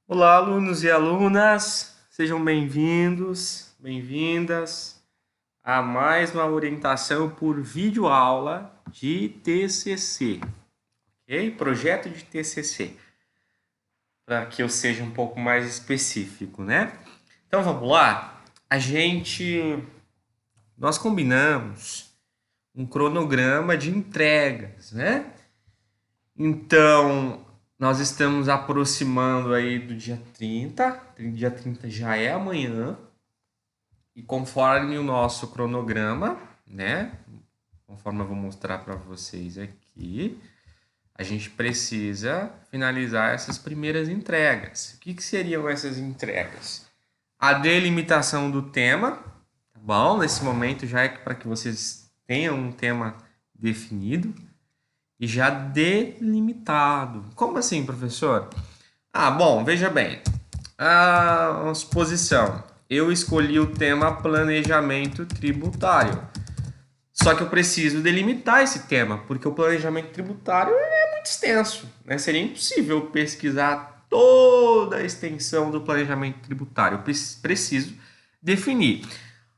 Olá, alunos e alunas, sejam bem-vindos, bem-vindas a mais uma orientação por videoaula de TCC, ok? Projeto de TCC, para que eu seja um pouco mais específico, né? Então vamos lá. Nós combinamos um cronograma de entregas, né? Então, nós estamos aproximando aí do dia 30. Dia 30 já é amanhã. E conforme o nosso cronograma, né? Conforme eu vou mostrar para vocês aqui, a gente precisa finalizar essas primeiras entregas. O que seriam essas entregas? A delimitação do tema, tá bom? Nesse momento já é para que vocês tenham um tema definido e já delimitado. Como assim, professor? Bom, veja bem. A suposição. Eu escolhi o tema planejamento tributário. Só que eu preciso delimitar esse tema, porque o planejamento tributário é muito extenso, né? Seria impossível pesquisar toda a extensão do planejamento tributário. Eu preciso definir.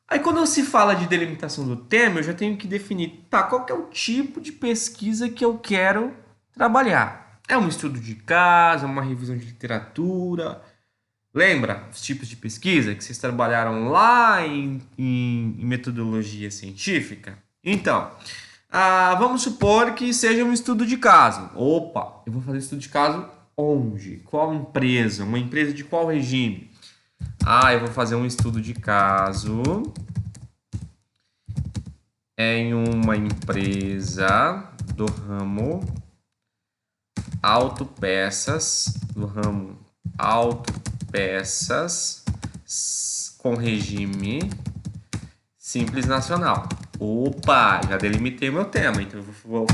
Aí quando se fala de delimitação do tema, eu já tenho que definir, tá, qual que é o tipo de pesquisa que eu quero trabalhar. É um estudo de caso, é uma revisão de literatura. Lembra os tipos de pesquisa que vocês trabalharam lá em metodologia científica? Então, vamos supor que seja um estudo de caso. Opa, eu vou fazer estudo de caso onde? Qual empresa? Uma empresa de qual regime? Eu vou fazer um estudo de caso em uma empresa do ramo autopeças, com regime simples nacional. Opa, já delimitei meu tema, então eu vou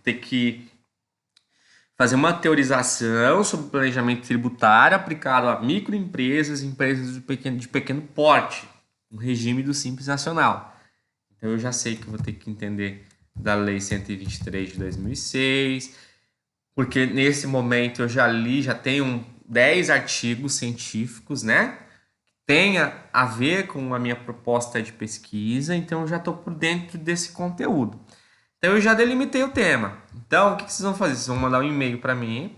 ter que fazer uma teorização sobre planejamento tributário aplicado a microempresas e empresas de pequeno porte, no regime do Simples Nacional. Então eu já sei que eu vou ter que entender da Lei 123 de 2006, porque nesse momento eu já tenho 10 artigos científicos, né? Tenha a ver com a minha proposta de pesquisa, então eu já estou por dentro desse conteúdo. Então eu já delimitei o tema. Então o que vocês vão fazer? Vocês vão mandar um e-mail para mim,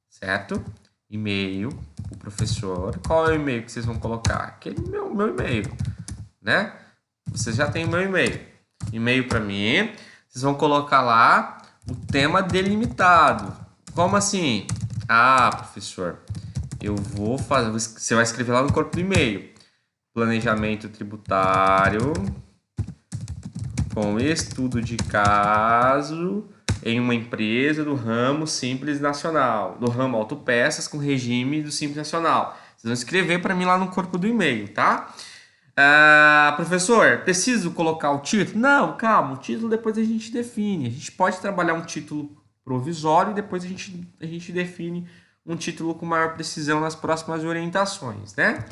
certo? E-mail, o professor. Qual é o e-mail que vocês vão colocar? Aquele meu e-mail, né? Vocês já têm o meu e-mail. E-mail para mim. Vocês vão colocar lá o tema delimitado. Como assim? Professor, eu vou fazer. Você vai escrever lá no corpo do e-mail: planejamento tributário com estudo de caso em uma empresa do ramo Simples Nacional, do ramo autopeças com regime do Simples Nacional. Vocês vão escrever para mim lá no corpo do e-mail, tá? Professor, preciso colocar o título? Não, calma, o título depois a gente define. A gente pode trabalhar um título provisório e depois a gente define um título com maior precisão nas próximas orientações, né?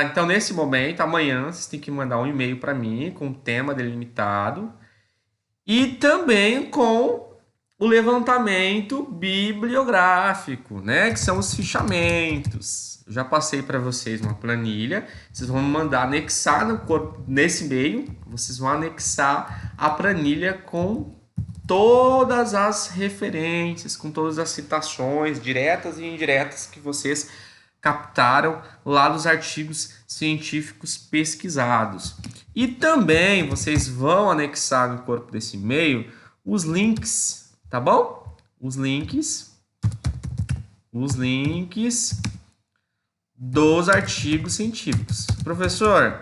Então, nesse momento, amanhã, vocês têm que mandar um e-mail para mim com o tema delimitado e também com o levantamento bibliográfico, né? Que são os fichamentos. Eu já passei para vocês uma planilha. Vocês vão mandar anexar no corpo, nesse e-mail. Vocês vão anexar a planilha com todas as referências, com todas as citações diretas e indiretas que vocês captaram lá dos artigos científicos pesquisados. E também vocês vão anexar no corpo desse e-mail os links, tá bom? Os links dos artigos científicos. Professor,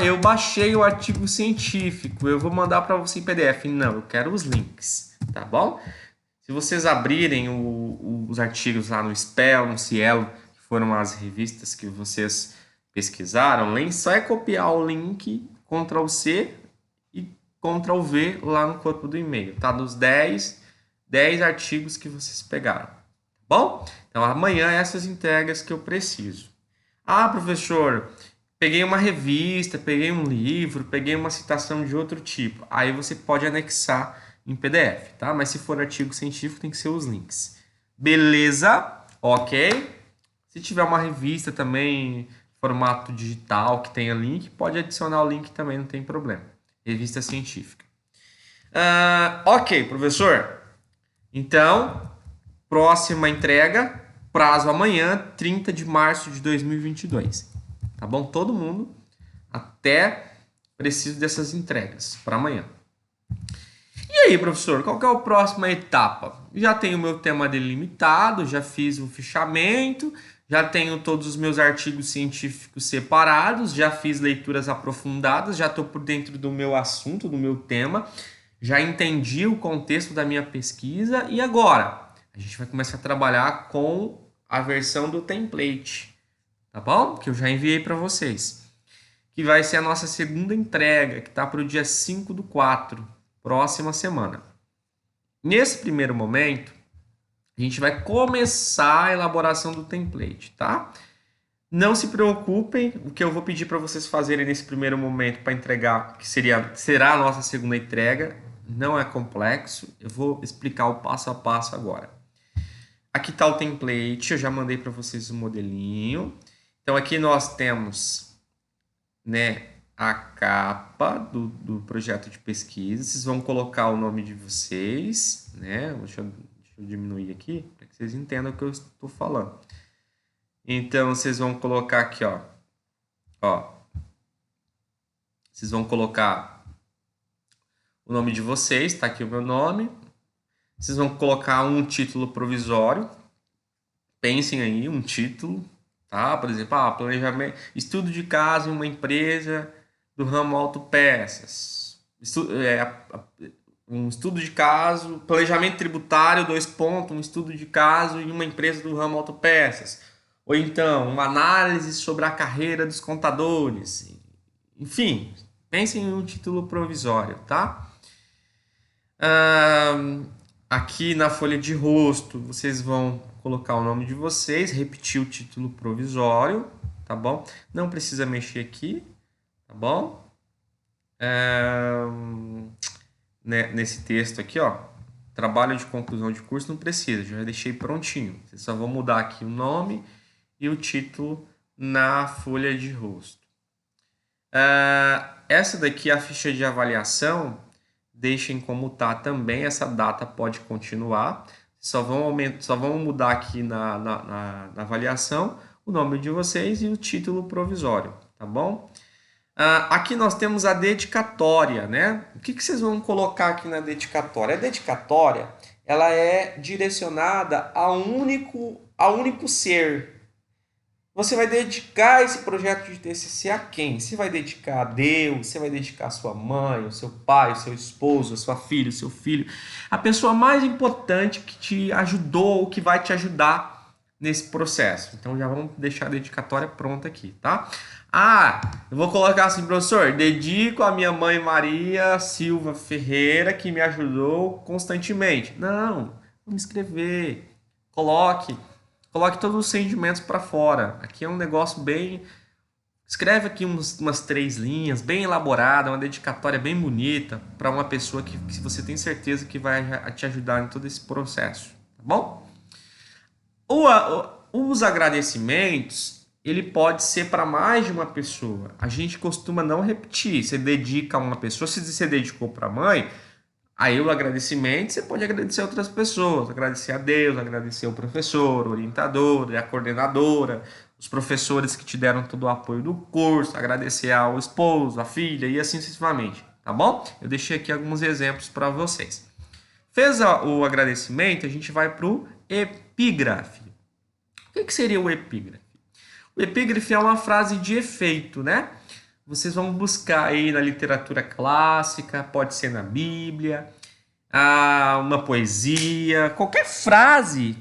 eu baixei o artigo científico, eu vou mandar para você em PDF. Não, eu quero os links, tá bom? Se vocês abrirem os artigos lá no SPEL, no Cielo, que foram as revistas que vocês pesquisaram, só é copiar o link, Ctrl+C e Ctrl+V lá no corpo do e-mail, tá? Dos 10 artigos que vocês pegaram, tá bom? Então, amanhã essas entregas que eu preciso. Professor, peguei uma revista, peguei um livro, peguei uma citação de outro tipo. Aí você pode anexar em PDF, tá? Mas se for artigo científico, tem que ser os links. Beleza? ok? Se tiver uma revista também, formato digital, que tenha link, pode adicionar o link também, não tem problema. Revista científica. Ok, professor. Então, próxima entrega, prazo amanhã, 30 de março de 2022. Tá bom? Todo mundo até preciso dessas entregas para amanhã. E aí, professor, qual que é a próxima etapa? Já tenho o meu tema delimitado, já fiz o fichamento, já tenho todos os meus artigos científicos separados, já fiz leituras aprofundadas, já estou por dentro do meu assunto, do meu tema, já entendi o contexto da minha pesquisa e agora a gente vai começar a trabalhar com a versão do template, tá bom? Que eu já enviei para vocês. Que vai ser a nossa segunda entrega, que está para o dia 5/4, próxima semana. Nesse primeiro momento, a gente vai começar a elaboração do template, tá? Não se preocupem, o que eu vou pedir para vocês fazerem nesse primeiro momento para entregar, que será a nossa segunda entrega, não é complexo. Eu vou explicar o passo a passo agora. Aqui está o template, eu já mandei para vocês o modelinho. Então aqui nós temos, né, a capa do projeto de pesquisa. Vocês vão colocar o nome de vocês, né? Deixa eu diminuir aqui para que vocês entendam o que eu estou falando. Então vocês vão colocar aqui, ó. Vocês vão colocar o nome de vocês, tá aqui o meu nome. Vocês vão colocar um título provisório. Pensem aí, um título, tá? Por exemplo, planejamento, estudo de caso em uma empresa do ramo autopeças. Um estudo de caso, planejamento tributário, um estudo de caso em uma empresa do ramo autopeças. Ou então, uma análise sobre a carreira dos contadores. Enfim, pensem em um título provisório, tá? Aqui na folha de rosto, vocês vão colocar o nome de vocês, repetir o título provisório, tá bom? Não precisa mexer aqui, tá bom? Nesse texto aqui, ó, trabalho de conclusão de curso, não precisa, já deixei prontinho. Vocês só vão mudar aqui o nome e o título na folha de rosto. Essa daqui é a ficha de avaliação. Deixem como tá também, essa data pode continuar. Só vão mudar aqui na avaliação o nome de vocês e o título provisório, tá bom? Aqui nós temos a dedicatória, né? O que vocês vão colocar aqui na dedicatória? A dedicatória, ela é direcionada a um único ser. Você vai dedicar esse projeto de TCC a quem? Você vai dedicar a Deus, você vai dedicar a sua mãe, o seu pai, o seu esposo, a sua filha, o seu filho. A pessoa mais importante que te ajudou ou que vai te ajudar nesse processo. Então já vamos deixar a dedicatória pronta aqui, tá? Eu vou colocar assim, professor, dedico a minha mãe Maria Silva Ferreira, que me ajudou constantemente. Não, vamos escrever, coloque todos os sentimentos para fora. Aqui é um negócio bem... Escreve aqui umas 3 linhas, bem elaborada, uma dedicatória bem bonita para uma pessoa que você tem certeza que vai te ajudar em todo esse processo, tá bom? Os agradecimentos, ele pode ser para mais de uma pessoa. A gente costuma não repetir. Você dedica a uma pessoa, se você dedicou para a mãe... Aí o agradecimento, você pode agradecer a outras pessoas, agradecer a Deus, agradecer o professor, o orientador, a coordenadora, os professores que te deram todo o apoio do curso, agradecer ao esposo, a filha e assim sucessivamente, tá bom? Eu deixei aqui alguns exemplos para vocês. Fez o agradecimento, a gente vai para o epígrafe. O que seria o epígrafe? O epígrafe é uma frase de efeito, né? Vocês vão buscar aí na literatura clássica, pode ser na Bíblia, uma poesia, qualquer frase,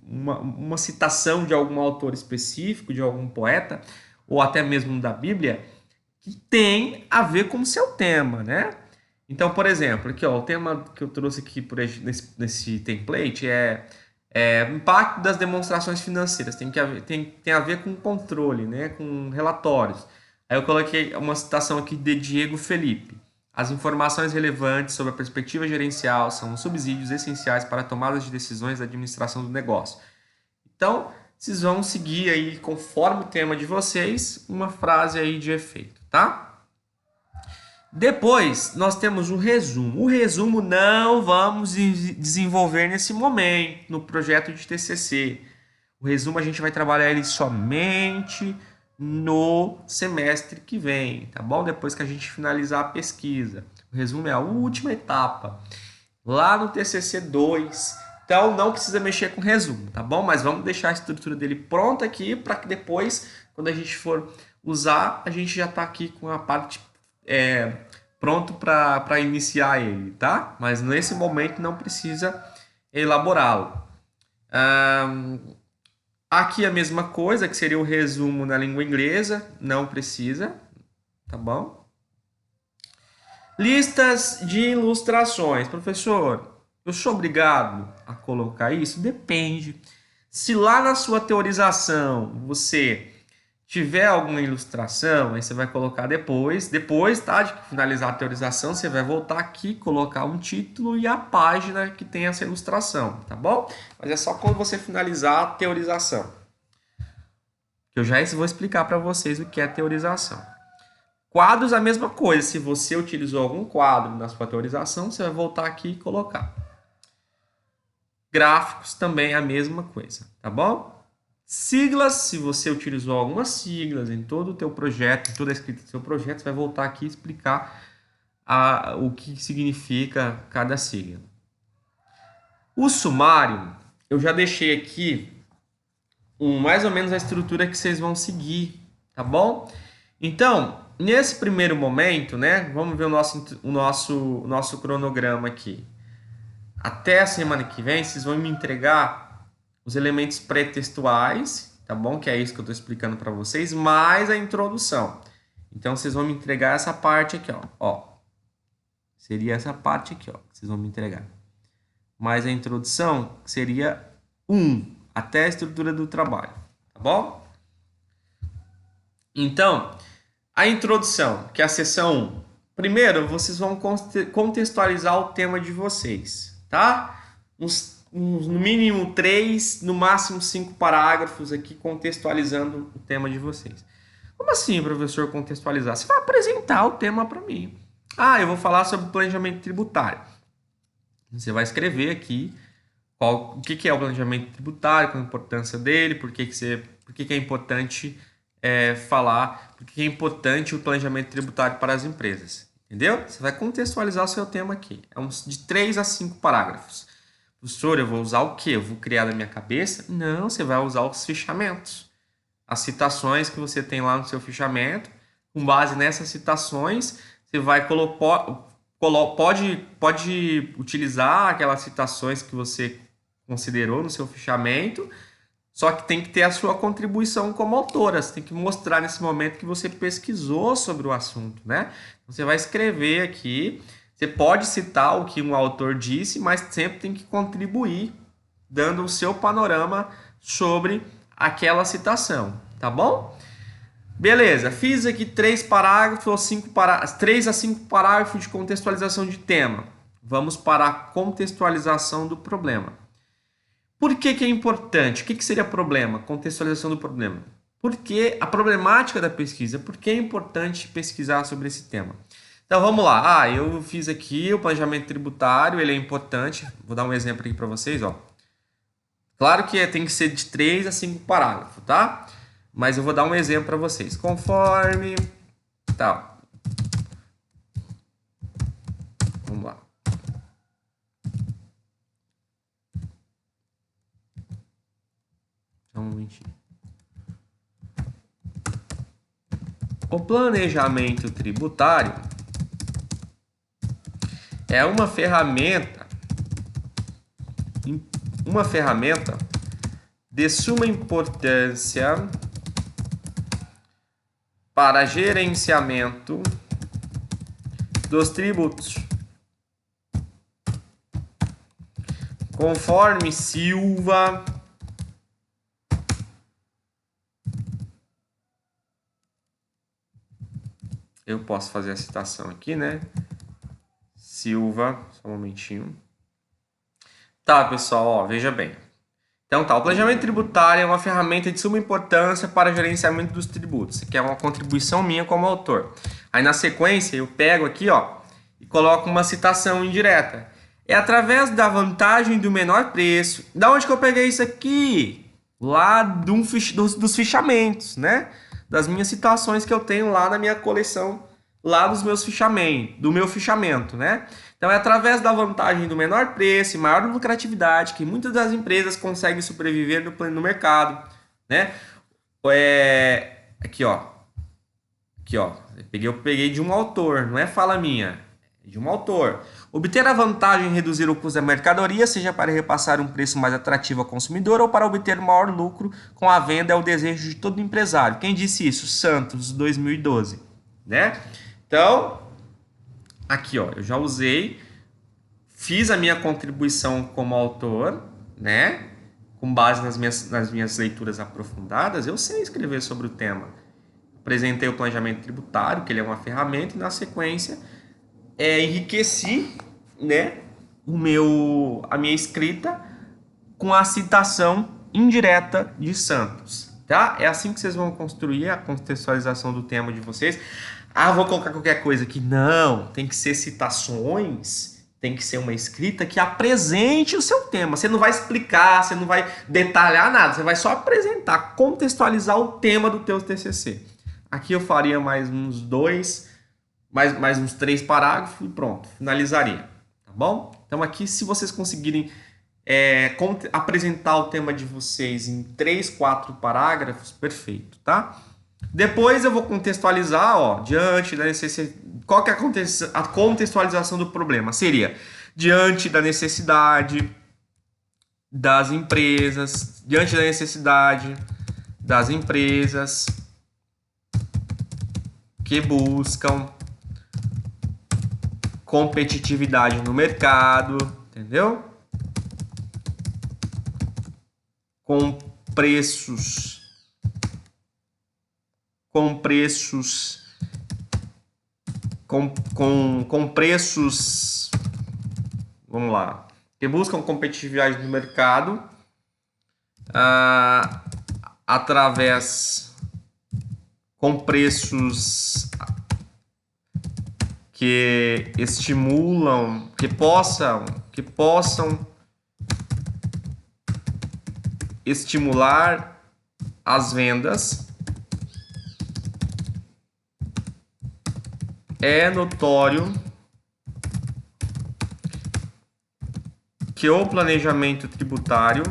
uma citação de algum autor específico, de algum poeta, ou até mesmo da Bíblia, que tem a ver com o seu tema, né? Então, por exemplo, aqui, ó, o tema que eu trouxe aqui nesse template é impacto das demonstrações financeiras. Tem a ver com controle, né? Com relatórios. Aí eu coloquei uma citação aqui de Diego Felipe. As informações relevantes sobre a perspectiva gerencial são subsídios essenciais para a tomada de decisões da administração do negócio. Então, vocês vão seguir aí, conforme o tema de vocês, uma frase aí de efeito, tá? Depois, nós temos o resumo. O resumo não vamos desenvolver nesse momento, no projeto de TCC. O resumo a gente vai trabalhar ele somente no semestre que vem, tá bom? Depois que a gente finalizar a pesquisa. O resumo é a última etapa, lá no TCC 2. Então, não precisa mexer com o resumo, tá bom? Mas vamos deixar a estrutura dele pronta aqui para que depois, quando a gente for usar, a gente já está aqui com a parte pronto para iniciar ele, tá? Mas nesse momento não precisa elaborá-lo. Aqui a mesma coisa, que seria o resumo na língua inglesa, não precisa, tá bom? Listas de ilustrações. Professor, eu sou obrigado a colocar isso? Depende. Se lá na sua teorização você tiver alguma ilustração, aí você vai colocar depois, tá, de finalizar a teorização, você vai voltar aqui, colocar um título e a página que tem essa ilustração, tá bom? Mas é só quando você finalizar a teorização. Eu já vou explicar para vocês o que é teorização. Quadros, a mesma coisa. Se você utilizou algum quadro na sua teorização, você vai voltar aqui e colocar. Gráficos também é a mesma coisa, tá bom? Siglas, se você utilizou algumas siglas em todo o teu projeto, em toda a escrita do seu projeto, você vai voltar aqui e explicar o que significa cada sigla. O sumário, eu já deixei aqui mais ou menos a estrutura que vocês vão seguir, tá bom? Então, nesse primeiro momento, né, vamos ver o nosso cronograma aqui. Até a semana que vem, vocês vão me entregar os elementos pré-textuais, tá bom? Que é isso que eu estou explicando para vocês, mais a introdução. Então, vocês vão me entregar essa parte aqui, ó. Seria essa parte aqui, ó, que vocês vão me entregar. Mais a introdução, que seria 1, até a estrutura do trabalho, tá bom? Então, a introdução, que é a seção 1. Primeiro, vocês vão contextualizar o tema de vocês, tá? No mínimo 3, no máximo 5 parágrafos aqui contextualizando o tema de vocês. Como assim, professor, contextualizar? Você vai apresentar o tema para mim. Eu vou falar sobre planejamento tributário. Você vai escrever aqui o que é o planejamento tributário, qual a importância dele, por que é importante falar, por que é importante o planejamento tributário para as empresas. Entendeu? Você vai contextualizar o seu tema aqui. É de 3 a 5 parágrafos. Professor, eu vou usar o quê? Eu vou criar da minha cabeça? Não, você vai usar os fichamentos. As citações que você tem lá no seu fichamento. Com base nessas citações, você vai pode utilizar aquelas citações que você considerou no seu fichamento, só que tem que ter a sua contribuição como autora. Você tem que mostrar nesse momento que você pesquisou sobre o assunto, né? Você vai escrever aqui. Você pode citar o que um autor disse, mas sempre tem que contribuir, dando o seu panorama sobre aquela citação, tá bom? Beleza, fiz aqui 3 parágrafos ou 5 parágrafos, 3 a 5 parágrafos de contextualização de tema. Vamos para a contextualização do problema. Por que é importante? O que seria problema? Contextualização do problema. Porque a problemática da pesquisa, por que é importante pesquisar sobre esse tema? Então vamos lá. Eu fiz aqui o planejamento tributário, ele é importante. Vou dar um exemplo aqui para vocês, ó. Claro que tem que ser de 3 a 5 parágrafos, tá? Mas eu vou dar um exemplo para vocês. Conforme tal. Vamos lá. Só um momentinho. O planejamento tributário é uma ferramenta de suma importância para gerenciamento dos tributos. Conforme Silva, eu posso fazer a citação aqui, né? Silva, só um momentinho. Tá, pessoal, ó, veja bem. Então tá, o planejamento tributário é uma ferramenta de suma importância para o gerenciamento dos tributos, que é uma contribuição minha como autor. Aí na sequência eu pego aqui, ó, e coloco uma citação indireta. É através da vantagem do menor preço. Da onde que eu peguei isso aqui? Lá dos fichamentos, né? Das minhas citações que eu tenho lá na minha coleção, lá dos meus fichamentos, do meu fichamento, né? Então é através da vantagem do menor preço e maior lucratividade que muitas das empresas conseguem sobreviver no mercado, né? Aqui, ó. Aqui, ó. Eu peguei de um autor, não é fala minha, é de um autor. Obter a vantagem em reduzir o custo da mercadoria, seja para repassar um preço mais atrativo ao consumidor ou para obter maior lucro com a venda, é o desejo de todo empresário. Quem disse isso? Santos, 2012, né? Então, aqui, ó, eu já usei, fiz a minha contribuição como autor, né? Com base nas minhas leituras aprofundadas, eu sei escrever sobre o tema. Apresentei o planejamento tributário, que ele é uma ferramenta, e na sequência enriqueci, né, a minha escrita com a citação indireta de Santos, tá? É assim que vocês vão construir a contextualização do tema de vocês. Ah, vou colocar qualquer coisa aqui. Não, tem que ser citações, tem que ser uma escrita que apresente o seu tema. Você não vai explicar, você não vai detalhar nada, você vai só apresentar, contextualizar o tema do teu TCC. Aqui eu faria mais uns mais uns 3 parágrafos e pronto, finalizaria, tá bom? Então aqui, se vocês conseguirem apresentar o tema de vocês em 3, 4 parágrafos, perfeito, tá? Depois eu vou contextualizar, ó, diante da necessidade. Qual que é a contextualização do problema? Seria diante da necessidade das empresas, diante da necessidade das empresas que buscam competitividade no mercado, entendeu? Com preços vamos lá, que buscam competitividade no mercado com preços que estimulam, que possam estimular as vendas. É notório que o planejamento tributário,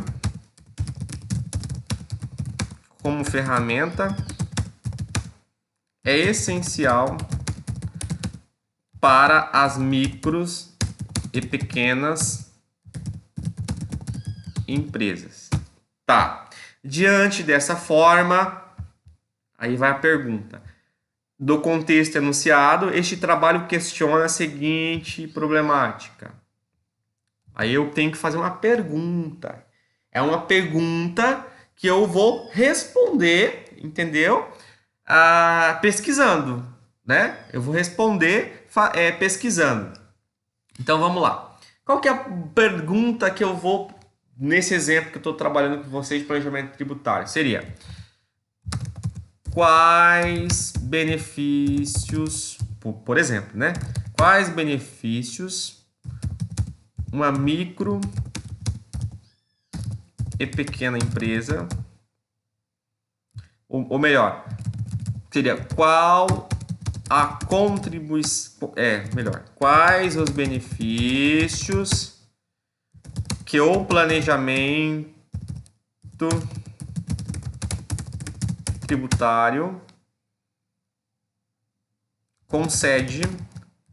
como ferramenta, é essencial para as micros e pequenas empresas. Tá. Diante dessa forma, aí vai a pergunta. Do contexto enunciado, este trabalho questiona a seguinte problemática. Aí eu tenho que fazer uma pergunta. É uma pergunta que eu vou responder, entendeu? Pesquisando, né? Eu vou responder pesquisando. Então vamos lá. Qual que é a pergunta que eu vou, nesse exemplo que eu estou trabalhando com vocês de planejamento tributário? Seria: quais benefícios, por exemplo, né? Quais benefícios uma micro e pequena empresa, ou melhor, seria qual a contribuição, quais os benefícios que o planejamento tributário concede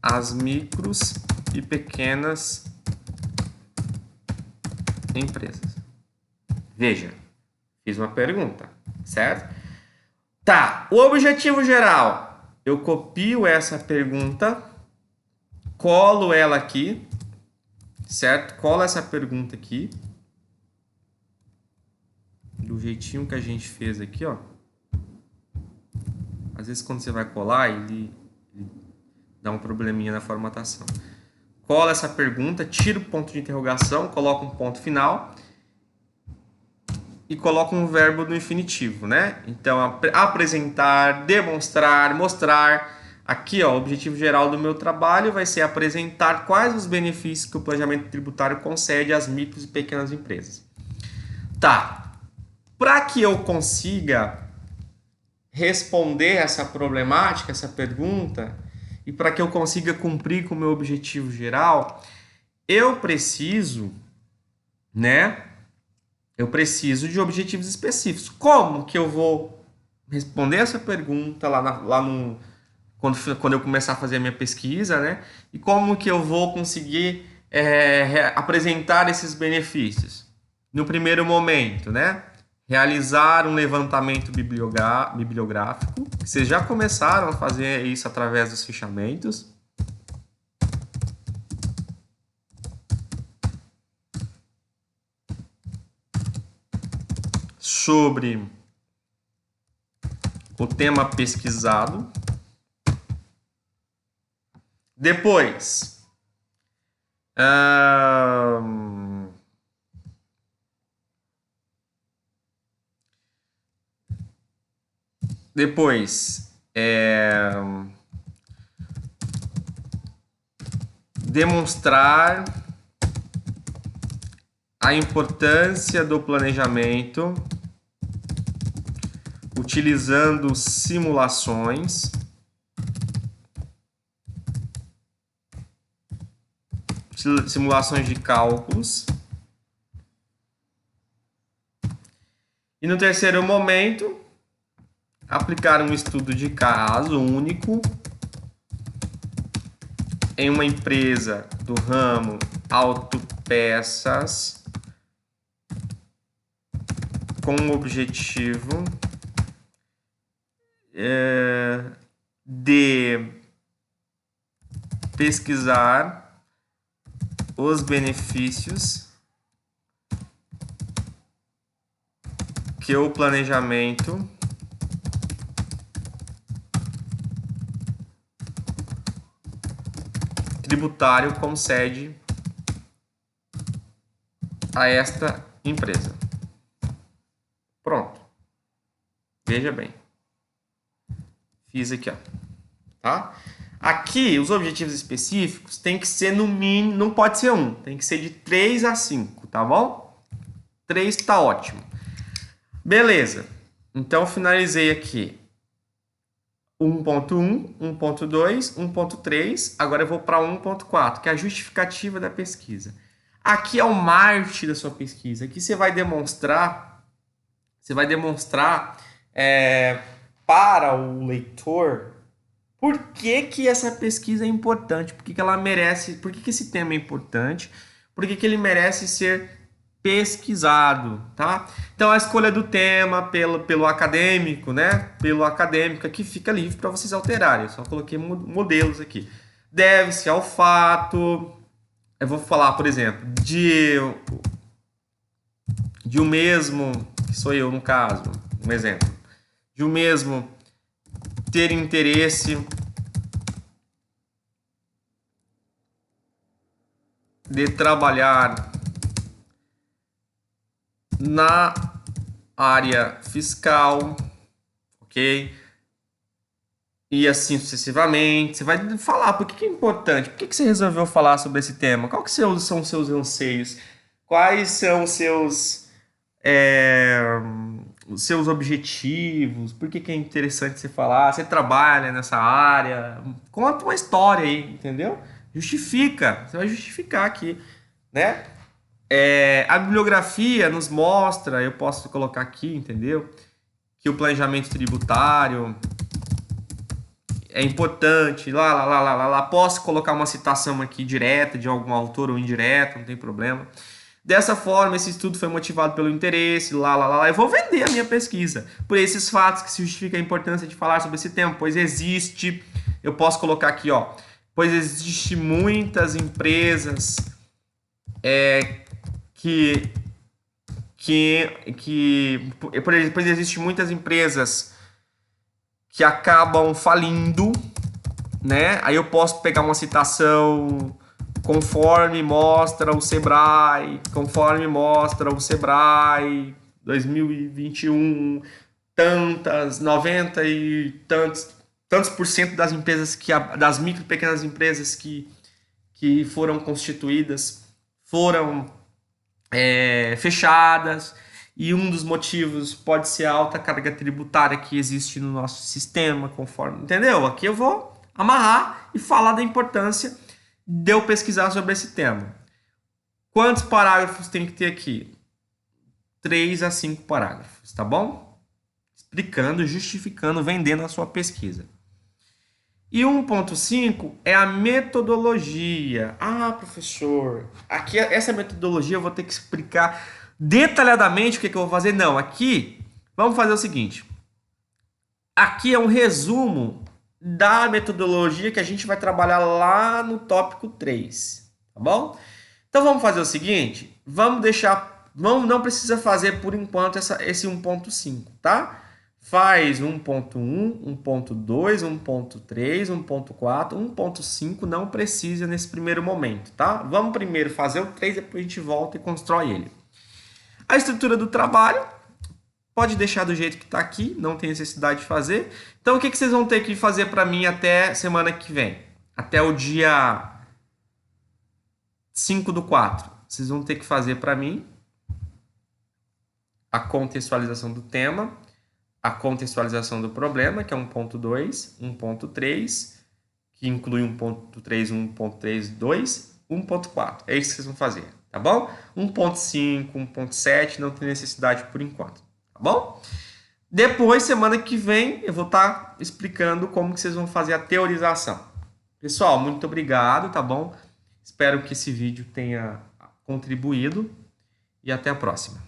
às micros e pequenas empresas. Veja, fiz uma pergunta, certo? Tá, o objetivo geral. Eu copio essa pergunta, colo ela aqui, certo? Colo essa pergunta aqui, do jeitinho que a gente fez aqui, ó. Às vezes quando você vai colar, ele dá um probleminha na formatação. colo essa pergunta, tiro o ponto de interrogação, coloco um ponto final e coloco um verbo no infinitivo, né? Então, apresentar, demonstrar, mostrar. Aqui, ó, o objetivo geral do meu trabalho vai ser apresentar quais os benefícios que o planejamento tributário concede às micros e pequenas empresas. Tá. Para que eu consiga responder essa problemática, essa pergunta, e para que eu consiga cumprir com o meu objetivo geral, eu preciso, né? Eu preciso de objetivos específicos. Como que eu vou responder essa pergunta quando eu começar a fazer a minha pesquisa, né? E como que eu vou conseguir apresentar esses benefícios? No primeiro momento, né? Realizar um levantamento bibliográfico. Vocês já começaram a fazer isso através dos fichamentos. Sobre o tema pesquisado. Depois, demonstrar a importância do planejamento utilizando simulações de cálculos. E no terceiro momento, aplicar um estudo de caso único em uma empresa do ramo autopeças com o objetivo de pesquisar os benefícios que o planejamento tributário concede a esta empresa. Pronto. Veja bem. Fiz aqui, ó. Tá? Aqui, os objetivos específicos tem que ser no mínimo, não pode ser um, tem que ser de 3 a 5, tá bom? 3 tá ótimo. Beleza. Então, finalizei aqui 1.1, 1.2, 1.3. Agora eu vou para 1.4, que é a justificativa da pesquisa. Aqui é o marketing da sua pesquisa. Aqui você vai demonstrar para o leitor por que essa pesquisa é importante, por que ela merece, por que esse tema é importante, por que ele merece ser pesquisado, tá? Então a escolha do tema pelo acadêmico, né? Pelo acadêmico aqui fica livre para vocês alterarem. Eu só coloquei modelos aqui. Deve-se ao fato, eu vou falar, por exemplo, de o mesmo, que sou eu no caso, um exemplo, de o mesmo ter interesse de trabalhar na área fiscal, ok? E assim sucessivamente. Você vai falar por que é importante, por que você resolveu falar sobre esse tema, quais são os seus anseios, quais são os seus objetivos, por que é interessante você falar, você trabalha nessa área, conta uma história aí, entendeu? Justifica, você vai justificar aqui, né? A bibliografia nos mostra, eu posso colocar aqui, entendeu? Que o planejamento tributário é importante, posso colocar uma citação aqui direta de algum autor ou indireta, não tem problema. Dessa forma, esse estudo foi motivado pelo interesse, eu vou vender a minha pesquisa. Por esses fatos que se justifica a importância de falar sobre esse tema, pois existe, eu posso colocar aqui, ó, pois existe muitas empresas pois existe muitas empresas que acabam falindo, né? Aí eu posso pegar uma citação conforme mostra o Sebrae, 2021, tantas, 90 e tantos por cento das empresas, das micro e pequenas empresas que foram constituídas foram fechadas, e um dos motivos pode ser a alta carga tributária que existe no nosso sistema, conforme, entendeu? Aqui eu vou amarrar e falar da importância de eu pesquisar sobre esse tema. Quantos parágrafos tem que ter aqui? 3 a 5 parágrafos, tá bom? Explicando, justificando, vendendo a sua pesquisa. E 1.5 é a metodologia. Ah, professor, aqui essa metodologia eu vou ter que explicar detalhadamente o que eu vou fazer. Não, aqui vamos fazer o seguinte. Aqui é um resumo da metodologia que a gente vai trabalhar lá no tópico 3, tá bom? Então vamos fazer o seguinte, não precisa fazer por enquanto esse 1.5, tá? Faz 1.1, 1.2, 1.3, 1.4, 1.5 não precisa nesse primeiro momento, tá? Vamos primeiro fazer o 3, depois a gente volta e constrói ele. A estrutura do trabalho, pode deixar do jeito que está aqui, não tem necessidade de fazer. Então, o que vocês vão ter que fazer para mim até semana que vem? Até o dia 5/4. Vocês vão ter que fazer para mim a contextualização do tema, a contextualização do problema, que é 1.2, 1.3, que inclui 1.3, 1.3.2, 1.4. É isso que vocês vão fazer, tá bom? 1.5, 1.7 não tem necessidade por enquanto, tá bom? Depois, semana que vem, eu vou estar explicando como que vocês vão fazer a teorização. Pessoal, muito obrigado, tá bom? Espero que esse vídeo tenha contribuído e até a próxima.